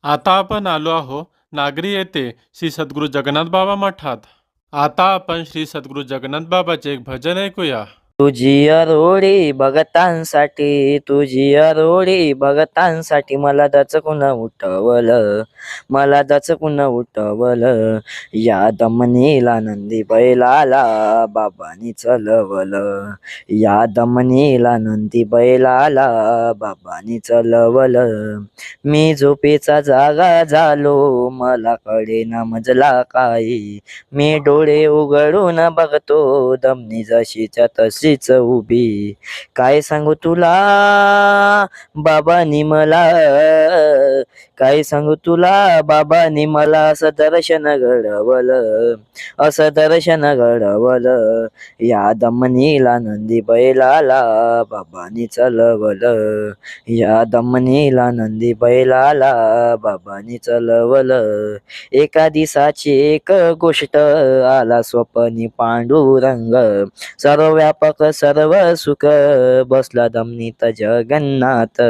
आता आपण आलो आहो नागरी येथे श्री सद्गुरू जगन्नाथ बाबा मठात. आता आपण श्री सद्गुरू जगन्नाथ बाबाचे एक भजन ऐकूया. तुझी अरोडी भगतांसाठी, तुझी अरोडी भगतांसाठी मला दचकून उठवलं, मला दचकून उठवलं. या दमनीला नंदी बैलाला बाबांनी चलवलं, या दमनीला नंदी बैलाला बाबांनी चलवलं. मी झोपेचा जागा झालो, मला कळेना मजला काही. मी डोळे उघडून बघतो, दमनी जशीच्या तशीच उभी. काय सांगू तुला बाबांनी मला, काय सांगू तुला बाबांनी मला असं दर्शन घडवलं, असं दर्शन घडवलं. या दमनीला नंदी बैलाला बाबांनी चलवलं, या दमनीला नंदी बैलाला बाबांनी चलवलं. एका दिवसाची एक गोष्ट आला स्वप्नी पांडुरंग, सर्व व्यापक सर्व सुख बसला दमनीत जगन्नाथ.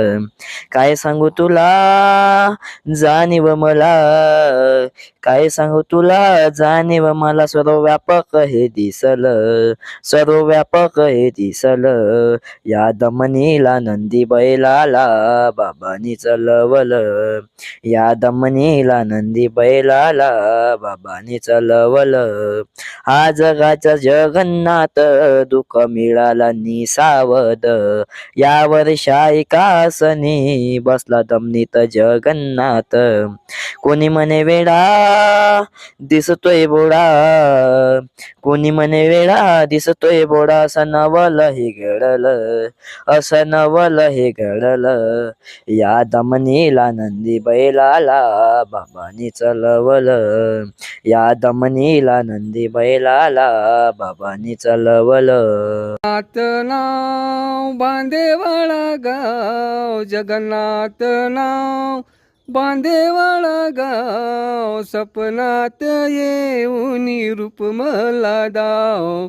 काय सांगू तुला जाणीव मला, काय सांगू तुला जाणीव मला. सर्व व्यापक हे दिसलं, सर्व व्यापक हे दिसलं. या दमनीला नंदी बैलाला बाबांनी चलवलं, या दमनीला नंदी बैलाला बाबांनी चलवलं. हा जगाचा जगन्नाथ, दुःख मिळाला निसावद. या वर्षाईकासनी बसला दमनीत जगन्नाथ. कोणी म्हणे वेडा दिसतोय बोडा, कोणी म्हणे वेडा दिसतोय बोडा. असं नवल हे घडलं, असं नवल हे घडलं. या दमनीला नंदी बैलाला बाबांनी चलवलं, या दमनीला नंदी बैलाला बाबांनी चलवलं. जगन्नाथ नाव बांदेवाळा गाव, जगन्नाथ नाव बांदेवाळा गाव. सपनात येऊन रूप मला दाव,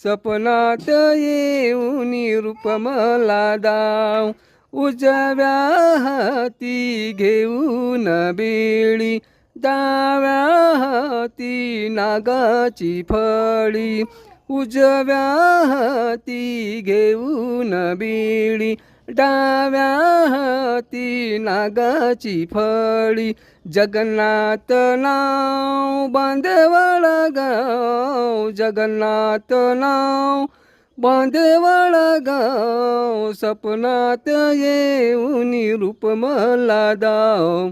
सपनात येऊन रूप मला दाव. उजव्या हाती घेऊन बेळी, डाव्या हाती नागाची फळी. उजव्या हाती घेऊन बेळी, डाव्या हाती नागाची फळी. जगन्नाथ नाव बांदेवाळा गाव, जगन्नाथ नाव बांदेवाळा गाव. सपनात येऊन रूप मला दाव.